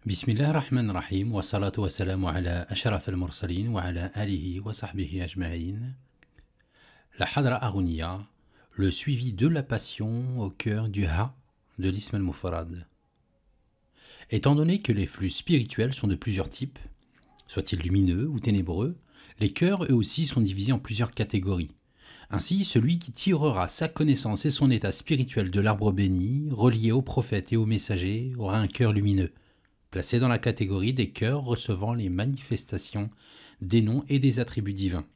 بسم الله الرحمن الرحيم والصلاة والسلام على أشرف المرسلين وعلى آله وصحبه أجمعين. La Hadra Arounia, le suivi de la passion au cœur du Ha de l'Ism al-Mufarad. Étant donné que les flux spirituels sont de plusieurs types, soient-ils lumineux ou ténébreux, les cœurs eux aussi sont divisés en plusieurs catégories. Ainsi, celui qui tirera sa connaissance et son état spirituel de l'arbre béni, relié aux prophètes et aux messagers, aura un cœur lumineux, placé dans la catégorie des cœurs recevant les manifestations des noms et des attributs divins.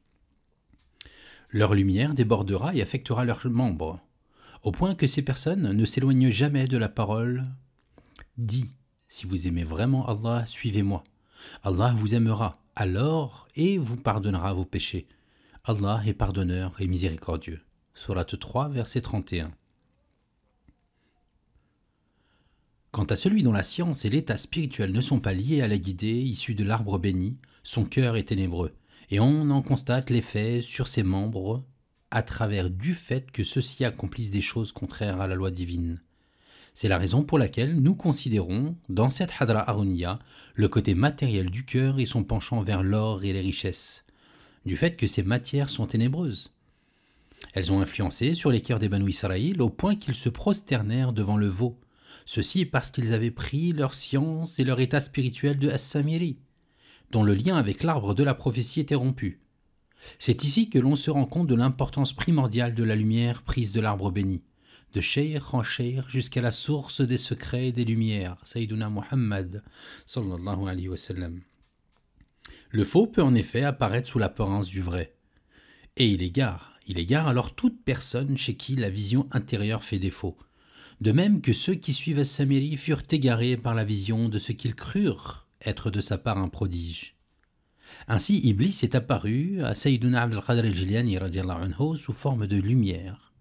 Leur lumière débordera et affectera leurs membres, au point que ces personnes ne s'éloignent jamais de la parole. Dis, si vous aimez vraiment Allah, suivez-moi. Allah vous aimera alors et vous pardonnera vos péchés. Allah est pardonneur et miséricordieux. Sourate 3, verset 31. Quant à celui dont la science et l'état spirituel ne sont pas liés à la guidée issue de l'arbre béni, son cœur est ténébreux, et on en constate l'effet sur ses membres à travers du fait que ceux-ci accomplissent des choses contraires à la loi divine. C'est la raison pour laquelle nous considérons, dans cette Hadra Arounia, le côté matériel du cœur et son penchant vers l'or et les richesses, du fait que ces matières sont ténébreuses. Elles ont influencé sur les cœurs des Banu Israël au point qu'ils se prosternèrent devant le veau. Ceci parce qu'ils avaient pris leur science et leur état spirituel de As-Samiri, dont le lien avec l'arbre de la prophétie était rompu. C'est ici que l'on se rend compte de l'importance primordiale de la lumière prise de l'arbre béni, de cheikh en cheikh jusqu'à la source des secrets et des lumières, Sayyiduna Muhammad, sallallahu alayhi wa sallam. Le faux peut en effet apparaître sous l'apparence du vrai, et il égare alors toute personne chez qui la vision intérieure fait défaut. De même que ceux qui suivent As-Samiri furent égarés par la vision de ce qu'ils crurent être de sa part un prodige. Ainsi, Iblis est apparu à Sayyiduna Abd al-Qadir al-Jilani sous forme de lumière,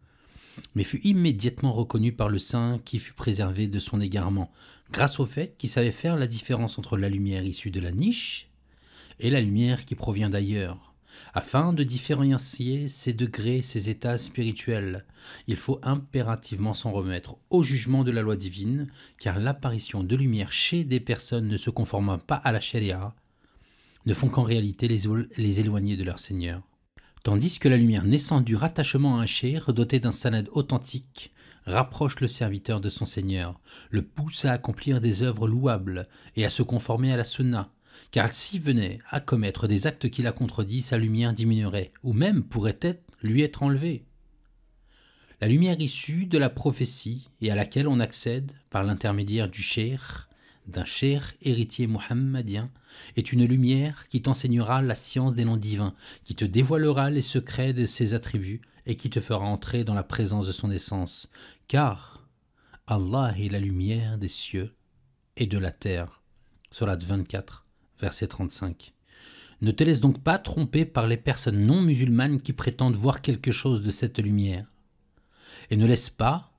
mais fut immédiatement reconnu par le saint qui fut préservé de son égarement, grâce au fait qu'il savait faire la différence entre la lumière issue de la niche et la lumière qui provient d'ailleurs. Afin de différencier ces degrés, ces états spirituels, il faut impérativement s'en remettre au jugement de la loi divine, car l'apparition de lumière chez des personnes ne se conformant pas à la charia ne font qu'en réalité les éloigner de leur Seigneur. Tandis que la lumière naissant du rattachement à un cheikh doté d'un sanad authentique rapproche le serviteur de son Seigneur, le pousse à accomplir des œuvres louables et à se conformer à la sunna, car s'il venait à commettre des actes qui la contredisent, sa lumière diminuerait, ou même pourrait lui être enlevée. La lumière issue de la prophétie et à laquelle on accède par l'intermédiaire du cheikh, d'un cheikh héritier mohammadien, est une lumière qui t'enseignera la science des noms divins, qui te dévoilera les secrets de ses attributs et qui te fera entrer dans la présence de son essence, car Allah est la lumière des cieux et de la terre. Sourate 24. Verset 35. Ne te laisse donc pas tromper par les personnes non musulmanes qui prétendent voir quelque chose de cette lumière. Et ne laisse pas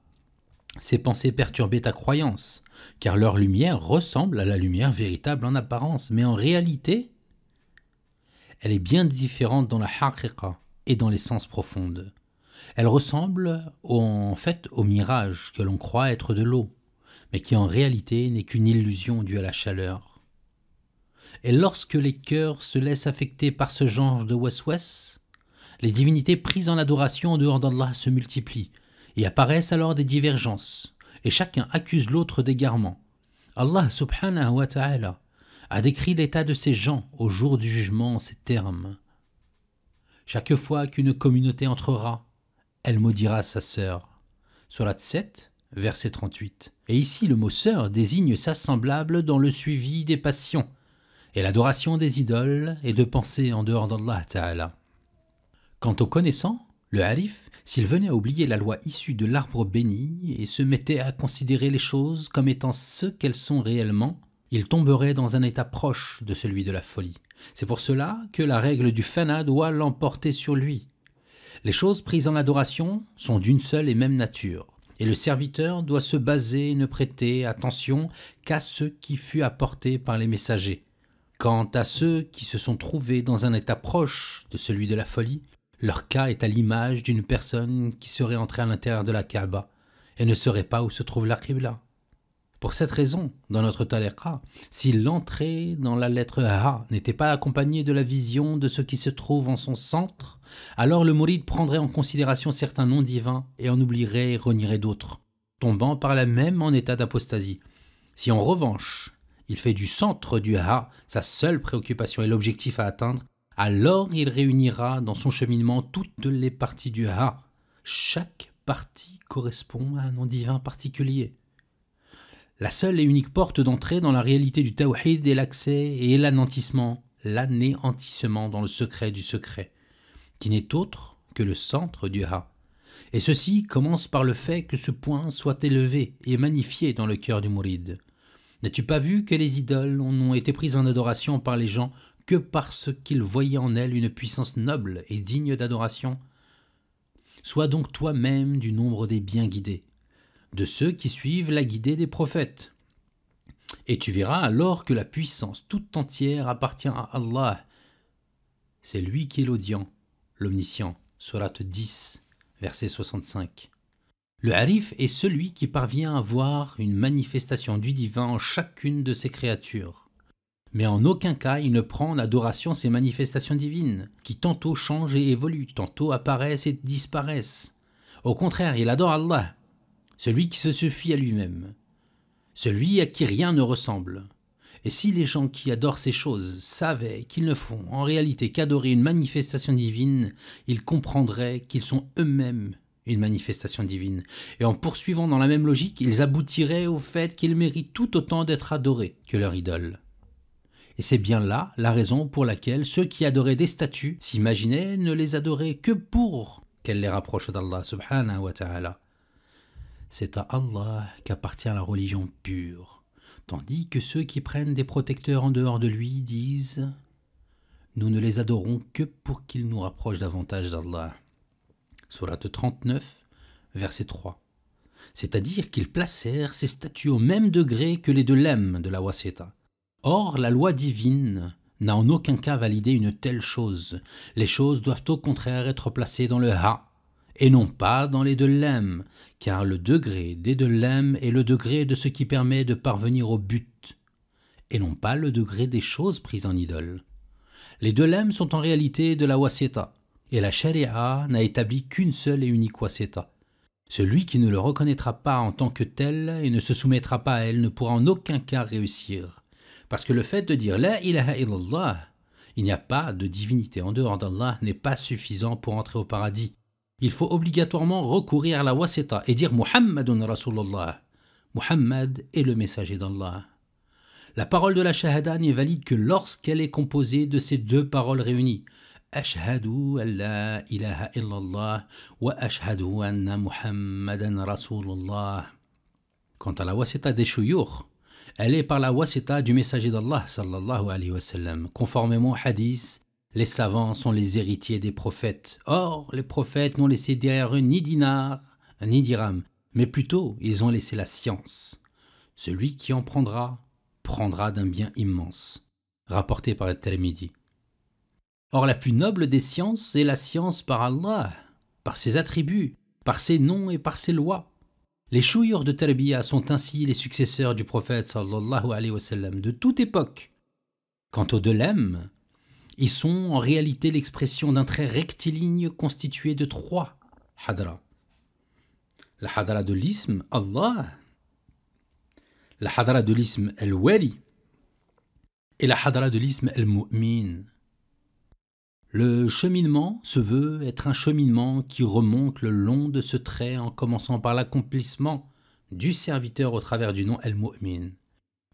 ces pensées perturber ta croyance, car leur lumière ressemble à la lumière véritable en apparence, mais en réalité, elle est bien différente dans la haqiqa et dans l'essence profonde. Elle ressemble en fait au mirage que l'on croit être de l'eau, mais qui en réalité n'est qu'une illusion due à la chaleur. Et lorsque les cœurs se laissent affecter par ce genre de waswas, les divinités prises en adoration en dehors d'Allah se multiplient, et apparaissent alors des divergences, et chacun accuse l'autre d'égarement. Allah subhanahu wa ta'ala a décrit l'état de ces gens au jour du jugement en ces termes. Chaque fois qu'une communauté entrera, elle maudira sa sœur. Sourate 7, verset 38. Et ici le mot sœur désigne sa semblable dans le suivi des passions, et l'adoration des idoles et de pensées en dehors d'Allah Ta'ala. Quant au connaissant, le harif, s'il venait à oublier la loi issue de l'arbre béni et se mettait à considérer les choses comme étant ce qu'elles sont réellement, il tomberait dans un état proche de celui de la folie. C'est pour cela que la règle du fana doit l'emporter sur lui. Les choses prises en adoration sont d'une seule et même nature, et le serviteur doit se baser et ne prêter attention qu'à ce qui fut apporté par les messagers. Quant à ceux qui se sont trouvés dans un état proche de celui de la folie, leur cas est à l'image d'une personne qui serait entrée à l'intérieur de la Kaaba et ne saurait pas où se trouve la Qibla. Pour cette raison, dans notre tariqa, si l'entrée dans la lettre Ha n'était pas accompagnée de la vision de ce qui se trouve en son centre, alors le mouride prendrait en considération certains noms divins et en oublierait et renierait d'autres, tombant par là même en état d'apostasie. Si en revanche, il fait du centre du Ha sa seule préoccupation et l'objectif à atteindre, alors il réunira dans son cheminement toutes les parties du Ha. Chaque partie correspond à un nom divin particulier. La seule et unique porte d'entrée dans la réalité du tawhid est l'accès et l'anéantissement dans le secret du secret, qui n'est autre que le centre du Ha. Et ceci commence par le fait que ce point soit élevé et magnifié dans le cœur du mouride. N'as-tu pas vu que les idoles n'ont été prises en adoration par les gens que parce qu'ils voyaient en elles une puissance noble et digne d'adoration? Sois donc toi-même du nombre des bien guidés, de ceux qui suivent la guidée des prophètes. Et tu verras alors que la puissance toute entière appartient à Allah. C'est lui qui est l'audient, l'omniscient. Sourate 10, verset 65. Le Arif est celui qui parvient à voir une manifestation du divin en chacune de ses créatures. Mais en aucun cas il ne prend en adoration ces manifestations divines, qui tantôt changent et évoluent, tantôt apparaissent et disparaissent. Au contraire, il adore Allah, celui qui se suffit à lui-même, celui à qui rien ne ressemble. Et si les gens qui adorent ces choses savaient qu'ils ne font en réalité qu'adorer une manifestation divine, ils comprendraient qu'ils sont eux-mêmes une manifestation divine. Et en poursuivant dans la même logique, ils aboutiraient au fait qu'ils méritent tout autant d'être adorés que leur idole. Et c'est bien là la raison pour laquelle ceux qui adoraient des statues s'imaginaient ne les adorer que pour qu'elles les rapprochent d'Allah subhanahu wa ta'ala. C'est à Allah qu'appartient la religion pure, tandis que ceux qui prennent des protecteurs en dehors de lui disent « Nous ne les adorons que pour qu'ils nous rapprochent davantage d'Allah ». Sourate 39, verset 3. C'est-à-dire qu'ils placèrent ces statues au même degré que les deux lemmes de la wasita. Or, la loi divine n'a en aucun cas validé une telle chose. Les choses doivent au contraire être placées dans le Ha, et non pas dans les deux lemmes, car le degré des deux lemmes est le degré de ce qui permet de parvenir au but, et non pas le degré des choses prises en idole. Les deux lemmes sont en réalité de la wasita, et la charia n'a établi qu'une seule et unique wasita. Celui qui ne le reconnaîtra pas en tant que tel et ne se soumettra pas à elle ne pourra en aucun cas réussir. Parce que le fait de dire « La ilaha illallah », il n'y a pas de divinité en dehors d'Allah, n'est pas suffisant pour entrer au paradis. Il faut obligatoirement recourir à la wasita et dire « Muhammadun Rasulullah ». Muhammad est le messager d'Allah. La parole de la shahada n'est valide que lorsqu'elle est composée de ces deux paroles réunies. Ashhadu an la ilaha illallah wa ashhadu anna Muhammadan Rasulullah. Quant à la wasita des shuyukh, elle est par la wasita du messager d'Allah sallallahu alayhi wa sallam. Conformément au hadith, les savants sont les héritiers des prophètes. Or, les prophètes n'ont laissé derrière eux ni dinar, ni dirham, mais plutôt ils ont laissé la science. Celui qui en prendra d'un bien immense. Rapporté par At-Tirmidhi. Or, la plus noble des sciences est la science par Allah, par ses attributs, par ses noms et par ses lois. Les chouïrs de Tarbiya sont ainsi les successeurs du prophète sallallahu alayhi wa sallam de toute époque. Quant aux deux lemmes, ils sont en réalité l'expression d'un trait rectiligne constitué de trois hadras. La hadra de l'ism, Allah, la hadra de l'ism al-Wali et la hadra de l'ism al-Mu'min. Le cheminement se veut être un cheminement qui remonte le long de ce trait en commençant par l'accomplissement du serviteur au travers du nom al-Mu'min,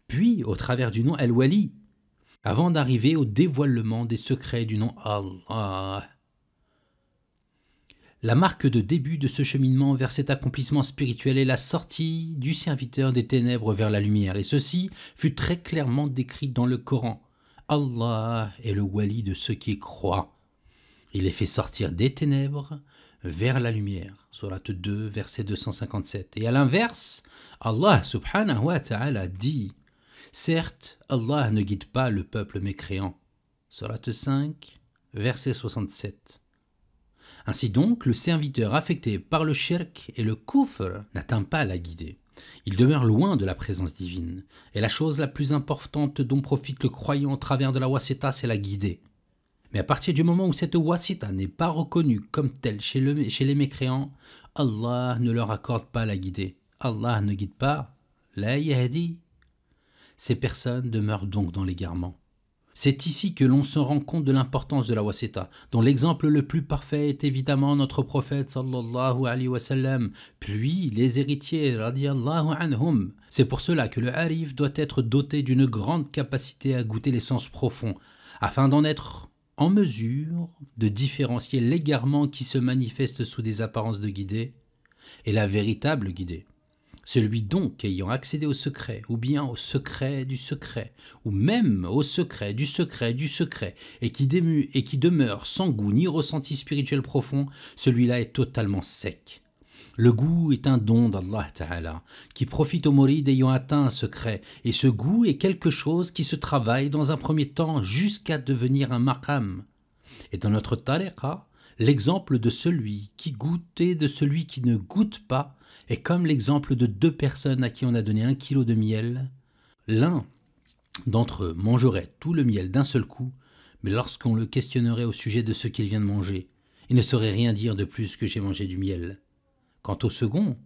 puis au travers du nom al-Wali, avant d'arriver au dévoilement des secrets du nom Allah. La marque de début de ce cheminement vers cet accomplissement spirituel est la sortie du serviteur des ténèbres vers la lumière, et ceci fut très clairement décrit dans le Coran. Allah est le wali de ceux qui croient. Il les fait sortir des ténèbres vers la lumière. Sourate 2, verset 257. Et à l'inverse, Allah subhanahu wa ta'ala dit « Certes, Allah ne guide pas le peuple mécréant. » Sourate 5, verset 67. Ainsi donc, le serviteur affecté par le shirk et le kufr n'atteint pas la guidée. Il demeure loin de la présence divine. Et la chose la plus importante dont profite le croyant au travers de la wasita, c'est la guider. Mais à partir du moment où cette wasita n'est pas reconnue comme telle chez les mécréants, Allah ne leur accorde pas la guidée. Allah ne guide pas. La yahdi. Ces personnes demeurent donc dans l'égarement. C'est ici que l'on se rend compte de l'importance de la wasita, dont l'exemple le plus parfait est évidemment notre prophète sallallahu alayhi wa sallam, puis les héritiers radiyallahu anhum. C'est pour cela que le harif doit être doté d'une grande capacité à goûter les sens profonds, afin d'en être en mesure de différencier l'égarement qui se manifeste sous des apparences de guidée et la véritable guidée. Celui donc ayant accédé au secret, ou bien au secret du secret, ou même au secret du secret du secret, et qui demeure sans goût ni ressenti spirituel profond, celui-là est totalement sec. Le goût est un don d'Allah Ta'ala, qui profite aux mourides ayant atteint un secret, et ce goût est quelque chose qui se travaille dans un premier temps jusqu'à devenir un maqam. Et dans notre tariqa, l'exemple de celui qui goûte et de celui qui ne goûte pas est comme l'exemple de deux personnes à qui on a donné 1 kilo de miel. L'un d'entre eux mangerait tout le miel d'un seul coup, mais lorsqu'on le questionnerait au sujet de ce qu'il vient de manger, il ne saurait rien dire de plus que j'ai mangé du miel. Quant au second,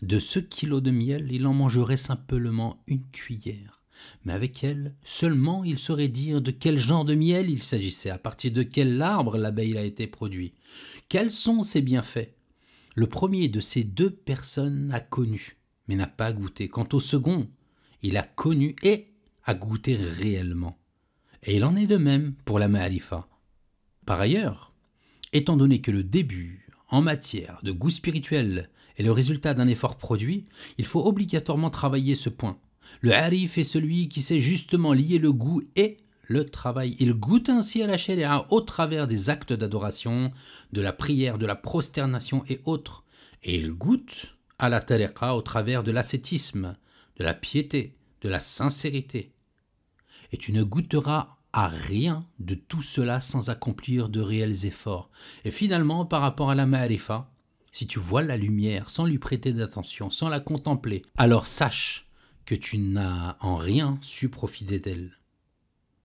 de ce kilo de miel, il en mangerait simplement 1 cuillère. Mais avec elle, seulement il saurait dire de quel genre de miel il s'agissait, à partir de quel arbre l'abeille a été produit. Quels sont ses bienfaits? Le premier de ces deux personnes a connu, mais n'a pas goûté. Quant au second, il a connu et a goûté réellement. Et il en est de même pour la ma'arifa. Par ailleurs, étant donné que le début en matière de goût spirituel est le résultat d'un effort produit, il faut obligatoirement travailler ce point. Le harif est celui qui sait justement lier le goût et le travail. Il goûte ainsi à la sharia au travers des actes d'adoration, de la prière, de la prosternation et autres. Et il goûte à la tariqa au travers de l'ascétisme, de la piété, de la sincérité. Et tu ne goûteras à rien de tout cela sans accomplir de réels efforts. Et finalement, par rapport à la ma'arifa, si tu vois la lumière sans lui prêter d'attention, sans la contempler, alors sache que tu n'as en rien su profiter d'elle.